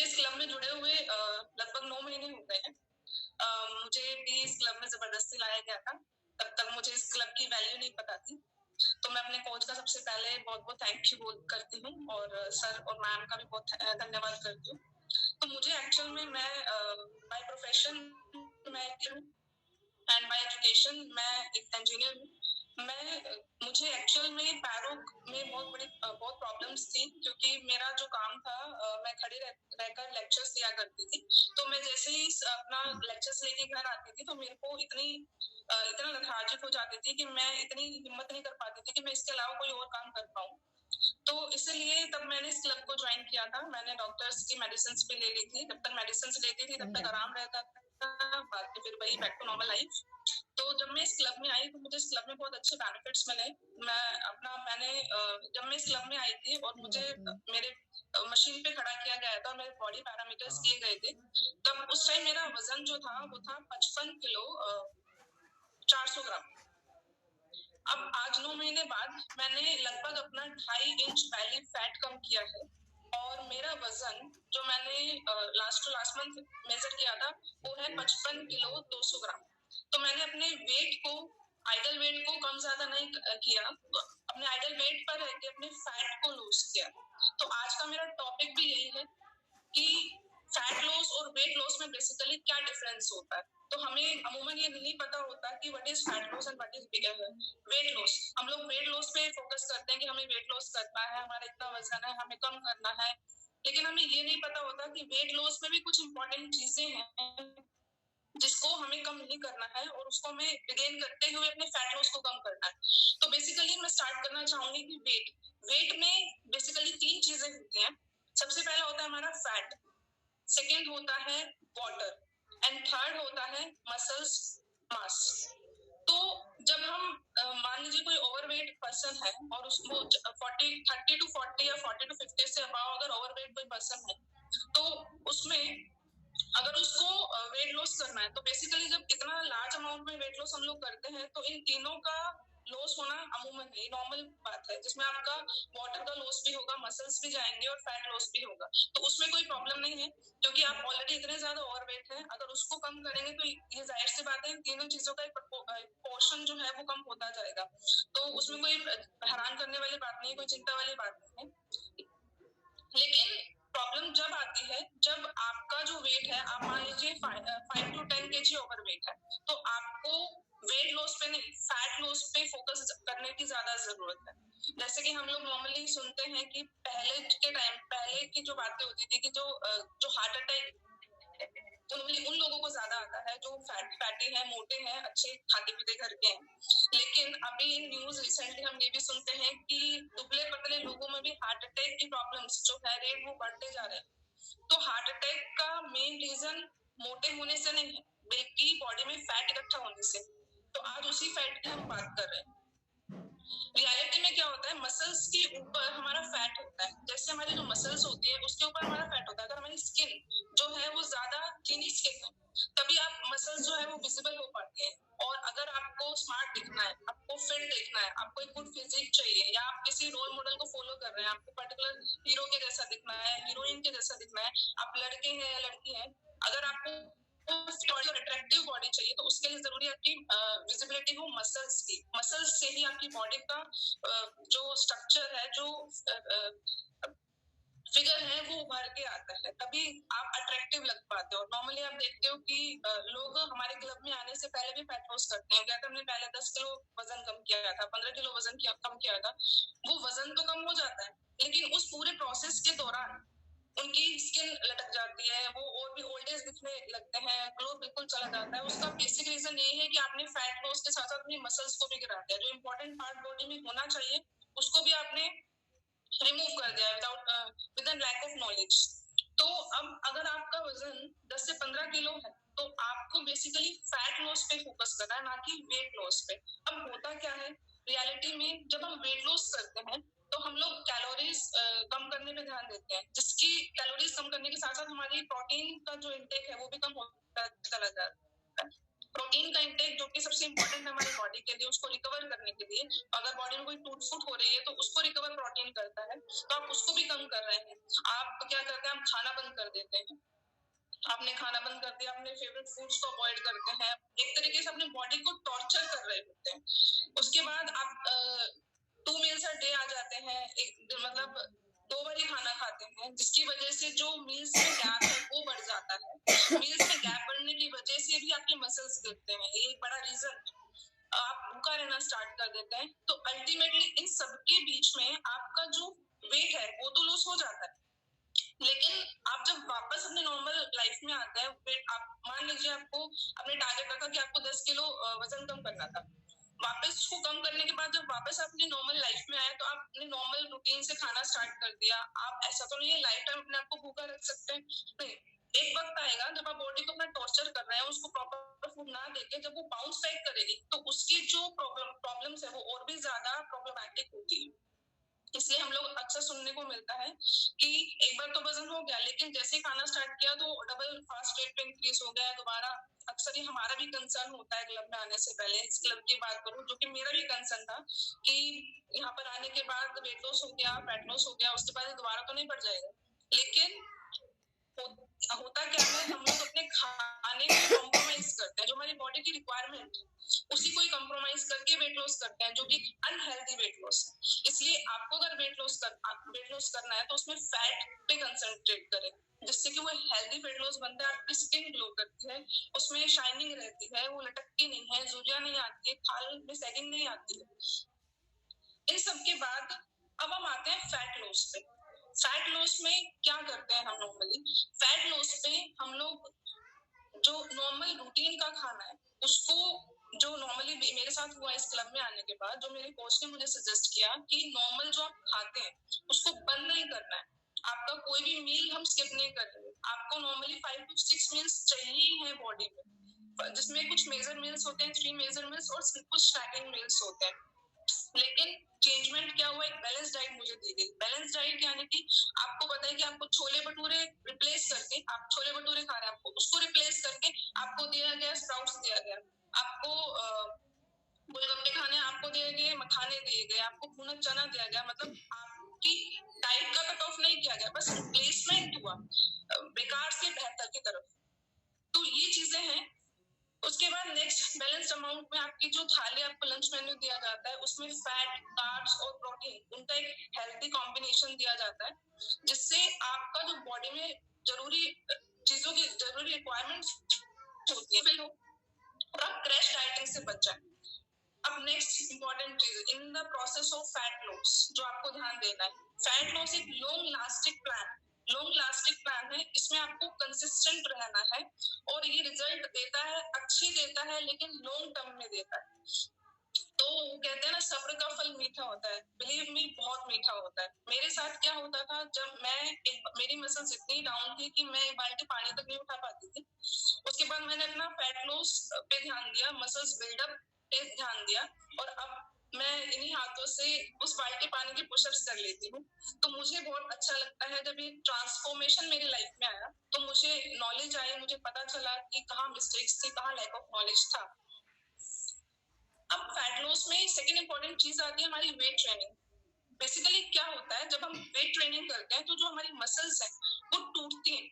मुझे इस क्लब में जुड़े हुए लगभग 9 महीने हो गए हैं। मुझे भी इस क्लब में जबरदस्ती लाया गया था। तब तक मुझे इस क्लब की वैल्यू नहीं पता थी। तो मैं अपने कोच का सबसे पहले बहुत-बहुत थैंक यू करती हूँ और सर और मैम का भी बहुत धन्यवाद करती हूँ। तो मुझे एक्चुअल में मैं बाय प्रोफेशन मैं एंड बाय एजुकेशन मैं एक इंजीनियर हूँ। मुझे एक्चुअल में पैरों में बहुत प्रॉब्लम्स थी, क्योंकि मेरा जो काम था मैं खड़े रहकर लेक्चर्स दिया करती थी। तो मैं जैसे ही अपना लेक्चर्स लेके घर आती थी तो मेरे को इतना लेथार्जिक हो जाती थी कि मैं इतनी हिम्मत नहीं कर पाती थी कि मैं इसके अलावा कोई और काम कर पाऊँ। तो इसलिए तब मैंने इस क्लब को ज्वाइन किया था। मैंने डॉक्टर्स की मेडिसिन भी ले ली थी। जब तक मेडिसिन लेती थी तब तक आराम रहता था, बाद में फिर वही बैक टू नॉर्मल लाइफ। तो जब मैं इस क्लब में आई तो मुझे इस क्लब में बहुत अच्छे बेनिफिट्स मिले। जब मैं इस क्लब में आई थी और मुझे मेरे मशीन पे खड़ा किया गया था, मेरे बॉडी पैरामीटर्स किए गए थे, तब उस टाइम मेरा वजन जो था वो था 55 किलो 400 ग्राम। अब आज 9 महीने बाद मैंने लगभग अपना 2.5 इंच बैली फैट कम किया है और मेरा वजन जो मैंने लास्ट मंथ मेजर किया था वो है 55 किलो 200 ग्राम। तो मैंने अपने आइडल वेट को कम ज्यादा नहीं किया, अपने आइडल वेट पर रह के अपने फैट को लूज किया। तो आज का मेरा टॉपिक भी यही है कि फैट लॉस और वेट लॉस में बेसिकली क्या डिफरेंस होता है। तो हमें अमूमन ये नहीं पता होता कि what is fat loss and what is weight loss. हम लोग वेट लॉस पे फोकस करते हैं कि हमें वेट लॉस करना है, हमारा इतना वजन है, हमें कम करना है, लेकिन हमें ये नहीं पता होता कि वेट लॉस में भी कुछ इंपॉर्टेंट चीजें हैं जिसको हमें कम नहीं करना है और उसको हमें रिगेन करते हुए अपने फैट लॉस को कम करना है। तो बेसिकली मैं स्टार्ट करना चाहूंगी कि वेट में बेसिकली 3 चीजें होती हैं। सबसे पहला होता है हमारा फैट, सेकेंड होता है वाटर एंड थर्ड होता है मसल्स मास। तो जब हम मान लीजिए कोई ओवरवेट पर्सन है और उसको 30 टू 40 या 40 टू 50 से अबाव अगर ओवरवेट कोई पर्सन है, तो उसमें अगर उसको वेट लॉस करना है तो बेसिकली जब इतना लार्ज अमाउंट में वेट लॉस हम लोग करते हैं तो इन तीनों का लॉस होना अमूमन है, नॉर्मल बात है, जिसमें आपका वाटर का लॉस भी होगा, मसल्स भी जाएंगे और फैट लॉस भी होगा। तो उसमें कोई प्रॉब्लम नहीं है, क्योंकि आप ऑलरेडी इतने ज्यादा ओवरवेट है। अगर उसको कम करेंगे तो ये जाहिर सी बात है, इन तीनों चीजों का पोर्शन जो है वो कम होता जाएगा। तो उसमें कोई हैरान करने वाली बात नहीं, कोई चिंता वाली बात नहीं है। लेकिन प्रॉब्लम जब आती है जब आपका जो वेट है, आप मान लीजिए 5 टू 10 kg ओवरवेट है, तो आपको वेट लॉस पे नहीं फैट लॉस पे फोकस करने की ज्यादा जरूरत है। जैसे कि हम लोग नॉर्मली सुनते हैं कि पहले की जो बातें होती थी कि जो हार्ट अटैक नॉर्मली उन लोगों को ज्यादा आता है जो फैटी है, मोटे हैं, अच्छे खाते पीते घर के हैं। लेकिन अभी न्यूज रिसेंटली हम ये भी सुनते हैं कि दुबले पतले लोगों में भी हार्ट अटैक की प्रॉब्लम्स जो है रेट वो बढ़ते जा रहे हैं। तो हार्ट अटैक का मेन रीजन मोटे होने से नहीं है, बल्कि बॉडी में फैट इकट्ठा होने से। तो आज उसी फैट की हम बात कर रहे हैं। रियलिटी में क्या होता है, मसल्स के ऊपर हमारा फैट होता है। जैसे हमारी जो मसल्स होती है उसके ऊपर हमारा फैट होता है। अगर हमारी स्किन जो है वो ज्यादा थीनी स्किन है तभी आप मसल्स जो है वो विजिबल हो पाते हैं। और अगर आपको स्मार्ट दिखना है, आपको फिट दिखना है, आपको एक गुड फिजिक चाहिए, या आप किसी रोल मॉडल को फॉलो कर रहे हैं, आपको पर्टिकुलर हीरो के जैसा दिखना है, हीरोइन के जैसा दिखना है, आप लड़के हैं या लड़की हैं, अगर आपको अट्रैक्टिव बॉडी चाहिए तो उसके लिए जरूरी है आपकी विजिबिलिटी हो मसल्स की। मसल्स से ही आपकी बॉडी का जो स्ट्रक्चर है, जो फिगर है वो उभर के आता है, तभी आप अट्रैक्टिव लग पाते हो। नॉर्मली आप देखते हो कि लोग हमारे क्लब में आने से पहले भी फैट लॉस करते हैं। क्या हमने पहले 10 किलो वजन कम किया था, 15 किलो वजन कम किया था, वो वजन तो कम हो जाता है, लेकिन उस पूरे प्रोसेस के दौरान उनकी स्किन लटक जाती है, वो और भी ओल्ड एज दिखने लगते हैं, ग्लो बिल्कुल चला जाता है। उसका बेसिक रीजन ये है कि आपने फैट लॉस के साथ साथ अपनी मसल्स को भी गिरा दिया। जो इंपॉर्टेंट पार्ट बॉडी में होना चाहिए उसको भी आपने रिमूव कर दिया विद लैक ऑफ नॉलेज। तो अब अगर आपका वजन 10 से 15 किलो है तो आपको बेसिकली फैट लॉस पे फोकस करना है, ना कि वेट लॉस पे। अब होता क्या है रियलिटी में, जब हम वेट लॉस करते हैं तो हम लोग कैलोरीज कम करने पे ध्यान देते हैं, जिसकी कैलोरीज कम करने के साथ साथ हमारी प्रोटीन का जो इंटेक है वो भी कम होता चला जाता है। प्रोटीन का इंटेक जो कि सबसे इंपॉर्टेंट है हमारी बॉडी के लिए, उसको रिकवर करने के लिए। अगर बॉडी में कोई टूट फूट हो रही है तो उसको रिकवर प्रोटीन करता है, तो आप उसको भी कम कर रहे हैं। आप क्या करते हैं, आप खाना बंद कर देते हैं, आपने खाना बंद कर दिया, अपने फेवरेट फूड्स को अवॉइड करते हैं, एक तरीके से अपने बॉडी को टॉर्चर कर रहे होते हैं। उसके बाद आप 2 मील्स अ डे आ जाते हैं, एक मतलब 2 बार ही खाना खाते हैं, जिसकी वजह से जो मील्स में गैप है वो बढ़ जाता है। मील्स में गैप बढ़ने की वजह से भी आपके मसल्स गिरते हैं, ये एक बड़ा रीजन है। आप भूखा रहना स्टार्ट कर देते हैं। तो अल्टीमेटली इन सबके बीच में आपका जो वेट है वो तो लूज हो जाता है, लेकिन आप जब वापस अपने नॉर्मल लाइफ में आते हैं, आप मान लीजिए आपको अपने टारगेट रखा कि आपको 10 किलो वजन कम करना था, वापस उसको कम करने के बाद जब वापस अपनी नॉर्मल लाइफ में आए तो आपने नॉर्मल रूटीन से खाना स्टार्ट कर दिया। आप ऐसा तो नहीं है लाइफ टाइम अपने आप को भूखा रख सकते हैं, नहीं। एक वक्त आएगा जब आप बॉडी को अपना टॉर्चर कर रहे हैं, उसको प्रॉपर फूड ना देके जब वो बाउंस बैक करेगी तो उसकी जो प्रॉब्लम्स है वो और भी ज्यादा प्रॉब्लमैटिक होती है। इसलिए हम लोग अक्सर सुनने को मिलता है कि एक बार तो वजन हो गया, लेकिन जैसे ही खाना स्टार्ट किया तो डबल फास्ट रेट पे इंक्रीज हो गया दोबारा। अक्सर ये हमारा भी कंसर्न होता है क्लब में आने से पहले। इस क्लब की बात करूं, जो कि मेरा भी कंसर्न था कि यहाँ पर आने के बाद वेट लॉस हो गया, फैट लॉस हो गया, उसके बाद दोबारा तो नहीं बढ़ जाएगा। लेकिन होता क्या है, हम लोग अपने खाने को कॉम्प्रोमाइज करते हैं, जो हमारी बॉडी की रिक्वायरमेंट उसी को ही कॉम्प्रोमाइज करके वेट लॉस करते हैं, जो कि अनहेल्दी वेट लॉस। इसलिए आपको अगर वेट लॉस करना है तो उसमें फैट पे कंसंट्रेट करें, जिससे कि वो हेल्दी वेट लॉस बनता है। आपकी स्किन ग्लो करती है, उसमें शाइनिंग रहती है, वो लटकती नहीं है, झुर्रियां नहीं आती है, खाल में सैगिंग नहीं आती है। इन सब के बाद अब हम आते हैं फैट लॉस पे। फैट लॉस में क्या करते हैं हम नॉर्मली? फैट लॉस पे हम लोग जो नॉर्मल रूटीन का खाना है उसको, जो नॉर्मली मेरे साथ हुआ इस क्लब में आने के बाद, जो मेरे कोच ने मुझे सजेस्ट किया कि नॉर्मल जो आप खाते हैं उसको बंद नहीं करना है। आपका कोई भी मील हम स्किप नहीं कर रहे, आपको नॉर्मली 5 to 6 मील्स चाहिए ही है बॉडी में, जिसमें कुछ मेजर मील्स होते हैं, 3 मेजर मील्स और कुछ स्नैकिंग मील्स होते हैं। लेकिन चेंजमेंट क्या हुआ, एक बैलेंस डाइट मुझे दी गई। बैलेंस डाइट यानी कि आपको पता है कि आपको छोले भटूरे रिप्लेस करके, आप छोले भटूरे खा रहे हैं, आपको उसको रिप्लेस करके आपको दिया गया स्प्राउट्स दिया गया, आपको गोलगप्पे खाने आपको दिए गए, मखाने दिए गए, आपको भुना चना दिया गया। मतलब आपकी डाइट का कट ऑफ नहीं किया गया, बस रिप्लेसमेंट हुआ बेकार से बेहतर की तरफ। तो ये चीजें हैं। उसके बाद नेक्स्ट बैलेंस्ड अमाउंट में आपकी जो थाली आपको लंच मेन्यू दिया जाता है उसमें फैट, कार्ब्स और प्रोटीन उनका एक हेल्दी कॉम्बिनेशन दिया जाता है, जिससे आपका जो बॉडी में जरूरी चीजों की जरूरी रिक्वायरमेंट्स होती है फिल हो, और आप क्रैश डाइटिंग से बच जाए। अब नेक्स्ट इंपॉर्टेंट चीज in the process of fat loss जो आपको ध्यान देना है, फैट लॉस एक लॉन्ग लास्टिक प्लान है। इसमें आपको कंसिस्टेंट रहना है और ये रिजल्ट देता है, अच्छी देता है, लेकिन लॉन्ग टर्म में देता है। तो कहते हैं ना, सब्र का फल मीठा होता है, बिलीव मी बहुत मीठा होता है। मेरे साथ क्या होता था, जब मेरी मसल्स इतनी डाउन थी कि मैं एक बाल्टी पानी तक नहीं उठा पाती थी। उसके बाद मैंने अपना फैट लॉस पे ध्यान दिया, मसल्स बिल्डअप पे ध्यान दिया, और अब मैं इन्हीं हाथों से उस बाल्टी पानी की पुशअप्स कर लेती हूँ। तो मुझे बहुत अच्छा लगता है जब ये ट्रांसफॉर्मेशन मेरी लाइफ में आया, तो मुझे नॉलेज आई, मुझे पता चला कि कहाँ मिस्टेक्स थी, कहाँ लैक ऑफ नॉलेज था। अब फैट लॉस में सेकंड इंपॉर्टेंट चीज आती है हमारी वेट ट्रेनिंग। बेसिकली क्या होता है, जब हम वेट ट्रेनिंग करते हैं तो जो हमारी मसल्स हैं वो टूटती हैं।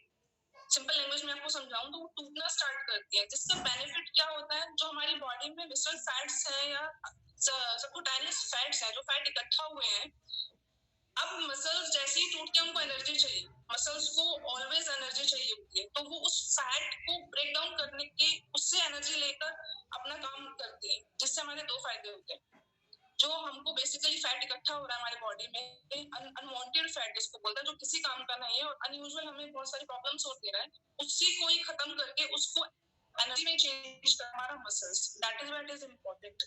सिंपल लैंग्वेज में आपको समझाऊं तो वो टूटना स्टार्ट करती है, जिसका बेनिफिट क्या होता है, जो हमारी बॉडी में विसरल फैट्स है या सबक्यूटेनियस फैट्स है, जो फैट इकट्ठा हुए हैं, अब मसल्स जैसे ही टूटते हैं उनको एनर्जी चाहिए, मसल्स को ऑलवेज एनर्जी चाहिए होती है, तो वो उस फैट को ब्रेक डाउन करने के, उससे एनर्जी लेकर अपना काम करती है, जिससे हमारे दो फायदे होते हैं। जो हमको बेसिकली फैट इकट्ठा हो रहा है हमारी बॉडी में, अनवांटेड फैट जिसको बोलते हैं, जो किसी काम का नहीं है और अनयूजुअल हमें बहुत सारी प्रॉब्लम्स होती दे रहा है, उसी को ही खत्म करके उसको एनर्जी में चेंज कर हमारा muscles, that is what is important.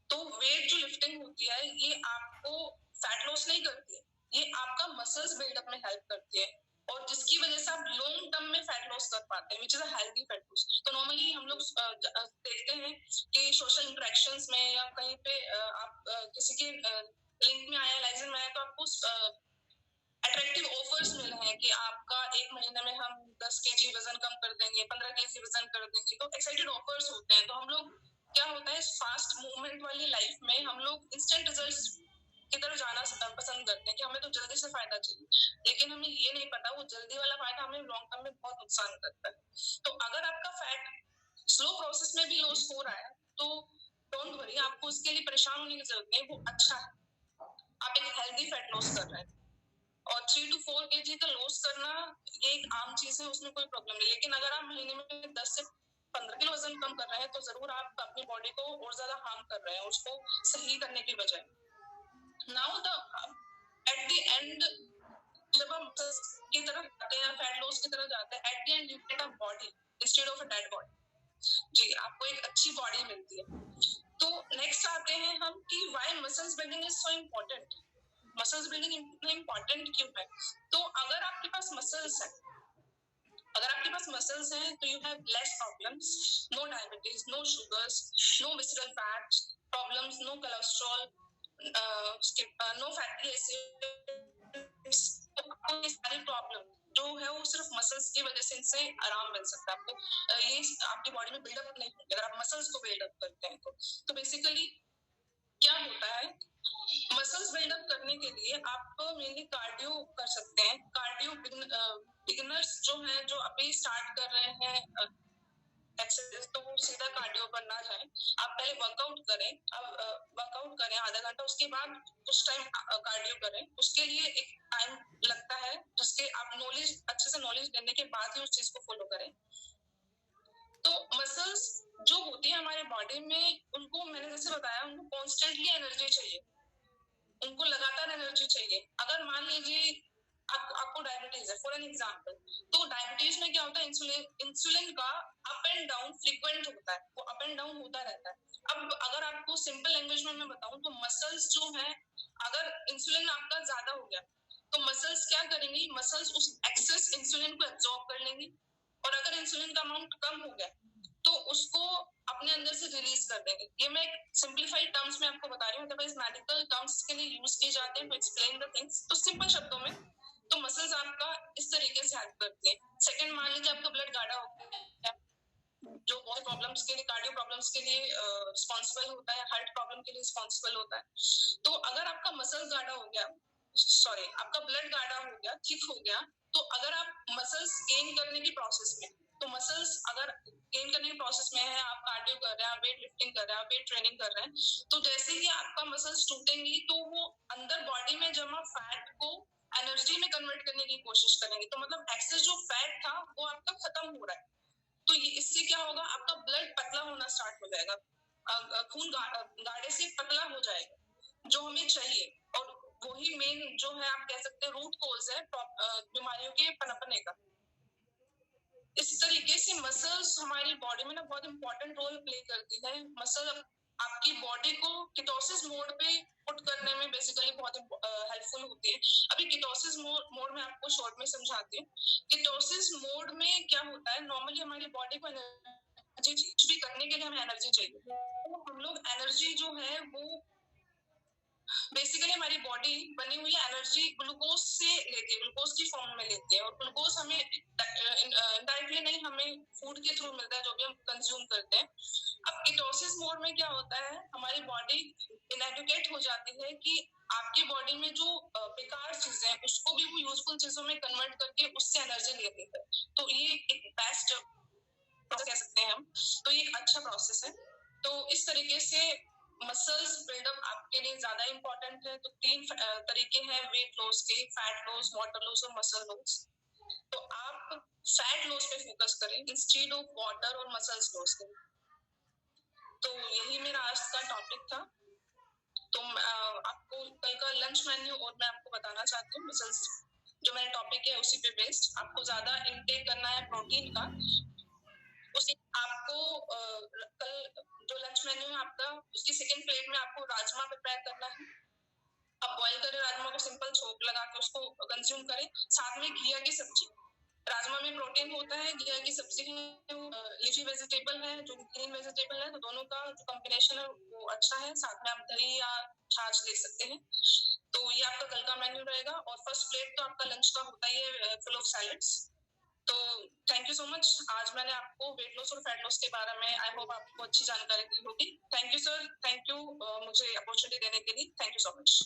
तो वेट जो लिफ्टिंग होती है ये आपको फैट लॉस नहीं करती है, ये आपका मसल्स बिल्डअप में हेल्प करती है, और जिसकी वजह से आप लॉन्ग टर्म में फैट लॉस कर पाते हैं, which is a healthy fat loss. तो नॉर्मली हम लोग देखते हैं कि सोशल इंटरेक्शंस में या कहीं पे आप किसी के लिंक में आया, लाइजन में आया, तो आपको अट्रैक्टिव ऑफर्स मिल रहे हैं हैं कि आपका 1 महीने में हम 10 kg वजन कम कर देंगे, 15 kg वजन कर देंगे, तो एक्साइटेड ऑफर्स होते हैं। तो हम लोग क्या होता है, फास्ट मूवमेंट वाली लाइफ में हम लोग इंस्टेंट रिजल्ट्स की तरफ जाना पसंद करते हैं कि हमें तो जल्दी से फायदा चाहिए, लेकिन हमें ये नहीं पता वो जल्दी वाला फायदा हमें लॉन्ग टर्म में बहुत नुकसान करता है। तो अगर आपका फैट स्लो प्रोसेस में भी लॉस हो रहा है तो डोंट वरी, आपको उसके लिए परेशान होने की जरूरत नहीं, वो अच्छा है, आप एक हेल्दी फैट लॉस कर रहे हैं। और 3 to 4 kg का लॉस करना ये एक आम चीज है, उसमें कोई प्रॉब्लम नहीं। लेकिन अगर आप महीने में 10 से 15 किलो वजन कम कर रहे हैं तो जरूर आप अपनी बॉडी को और ज्यादा हार्म कर रहे हैं उसको सही करने की बजाय। Now the eight the and जब हम की तरफ जाते हैं, फैट लॉस की तरफ जाते हैं, at the end you get a body instead of a dead body. जी, आपको एक अच्छी बॉडी मिलती है। तो नेक्स्ट आते हैं हम कि why muscles building is so important. Muscles building इतना इम्पोर्टेंट क्यों है? तो अगर आपके पास मसल्स है, अगर आपके पास मसल्स हैं तो you have less problems, no diabetes, no sugars, no visceral fat problems, no cholesterol, no fatty acids. ये सारी प्रॉब्लम जो है वो सिर्फ मसल्स की वजह से इनसे आराम मिल सकता है आपको। ये आपकी बॉडी में बिल्डअप नहीं होंगे अगर आप मसल्स को बिल्डअप करते हैं तो बेसिकली क्या होता है, मसल्स बिल्डअप करने के लिए आप मेनली कार्डियो कर सकते हैं। कार्डियो बिगिनर्स जो हैं, जो अभी स्टार्ट कर रहे हैं एक्सरसाइज, तो वो सीधा कार्डियो पर ना जाएं। आप पहले वर्कआउट करें आधा घंटा, उसके बाद कुछ टाइम कार्डियो करें। उसके लिए एक टाइम लगता है जिसके आप नॉलेज अच्छे से नॉलेज लेने के बाद ही उस चीज को फॉलो करें। तो मसल्स जो होती है हमारे बॉडी में, उनको मैंने जैसे बताया, उनको कॉन्स्टेंटली एनर्जी चाहिए, उनको लगातार एनर्जी चाहिए। अगर मान लीजिए आपको डायबिटीज है फॉर एन एग्जांपल, तो डायबिटीज में क्या होता है, इंसुलिन का अप एंड डाउन फ्रीक्वेंट होता है, वो अप एंड डाउन होता रहता है। अब अगर आपको सिंपल लैंग्वेज में मैं बताऊं तो मसल्स जो है, अगर इंसुलिन आपका ज्यादा हो गया तो मसल्स क्या करेंगी, मसल्स उस एक्सेस इंसुलिन को एब्जॉर्ब कर लेंगी, और अगर इंसुलिन का अमाउंट कम हो गया तो उसको अपने अंदर से रिलीज कर देंगे। ये मैं सिंप्लीफाइड टर्म्स में आपको बता रही हूँ, अदरवाइज मेडिकल टर्म्स के लिए यूज किए जाते हैं टू एक्सप्लेन द थिंग्स। तो सिंपल शब्दों में तो मसल्स आपका इस तरीके से हेल्प करती हैं। सेकंड, मान लीजिए आपका ब्लड गाढ़ा हो गया, जो बहुत प्रॉब्लम्स के लिए, कार्डियो प्रॉब्लम्स के लिए रिस्पॉन्सिबल होता है, हार्ट प्रॉब्लम के लिए रिस्पॉन्सिबल होता है। तो अगर आपका मसल गाढ़ा हो गया, सॉरी आपका ब्लड गाढ़ा हो गया, थिक हो गया, तो अगर आप मसल्स गेन करने की प्रोसेस में, तो मसल्स अगर गेन करने की प्रोसेस में है, आप कार्डियो कर रहे हैं, वेट लिफ्टिंग कर रहे हैं, वेट ट्रेनिंग कर रहे हैं, तो जैसे ही आपका मसल्स टूटेंगी तो वो अंदर बॉडी में जमा फैट को एनर्जी में कन्वर्ट करने की कोशिश करेंगे। तो मतलब एक्सेस जो फैट था वो आपका खत्म हो रहा है। तो ये इससे क्या होगा, आपका ब्लड पतला होना स्टार्ट हो जाएगा, खून गाढ़े से पतला हो जाएगा, जो हमें चाहिए। और वही मेन जो है, आप कह सकते हैं रूट कॉज है बीमारियों के पनपने का। इस तरीके से मसल्स हमारी बॉडी में ना बहुत इंपॉर्टेंट रोल प्ले करती है। मसल आपकी बॉडी को कीटोसिस मोड पे पुट करने में बेसिकली बहुत हेल्पफुल होती है। अभी कीटोसिस मोड में आपको शॉर्ट में समझाती हूँ। कीटोसिस मोड में क्या होता है, नॉर्मली हमारी बॉडी को एनर्जी, कुछ भी करने के लिए हमें एनर्जी चाहिए, तो हम लोग एनर्जी जो है वो बेसिकली हमारी बॉडी बनी हुई एनर्जी ग्लूकोज से लेती है, ग्लूकोज की फॉर्म में लेती है, और ग्लूकोज हमें डायरेक्टली नहीं, हमें फूड के थ्रू मिलता है जो भी हम कंज्यूम करते हैं। अब कीटोसिस मोड में क्या होता है, हमारी बॉडी इनएडुकेट हो जाती है कि आपकी बॉडी में जो बेकार चीजें हैं उसको भी वो यूजफुल चीजों में कन्वर्ट करके उससे एनर्जी लेती है। तो ये एक बेस्ट प्रोसेस कह सकते हैं हम, तो ये एक अच्छा प्रोसेस है। तो इस तरीके से मसल्स बिल्डअप आपके लिए ज्यादा इंपॉर्टेंट है। तो 3 तरीके हैं वेट लॉस के, फैट लॉस, वाटर लॉस और मसल लॉस। तो आप फैट लॉस पे फोकस करें इंस्टेड ऑफ वाटर और मसल्स लॉस के। तो यही मेरा आज का टॉपिक था। तो आपको कल का लंच मेन्यू और मैं आपको बताना चाहती हूँ, मसल्स जो मेरा टॉपिक है उसी पे बेस्ड। आपको ज्यादा इनटेक करना है प्रोटीन का, उसी आपको कल जो लंच मेन्यू है आपका, उसकी सेकंड प्लेट में आपको राजमा प्रिपेयर करना है। आप बॉईल करें राजमा को, सिंपल छोंक लगा के उसको कंज्यूम करें, साथ में घिया की सब्जी। राजमा में प्रोटीन होता है, घिया की सब्जी लीफी वेजिटेबल है, जो ग्रीन वेजिटेबल है, तो दोनों का जो कॉम्बिनेशन है वो अच्छा है। साथ में आप दही या छाछ ले सकते हैं। तो ये आपका कल का मेन्यू रहेगा, और फर्स्ट प्लेट तो आपका लंच का होता ही है फुल ऑफ सैलेड्स। तो थैंक यू सो मच। आज मैंने आपको वेट लॉस और फैट लॉस के बारे में आई होप आपको अच्छी जानकारी दी होगी। Thank you sir, thank you मुझे अपॉर्चुनिटी देने के लिए। Thank you so much.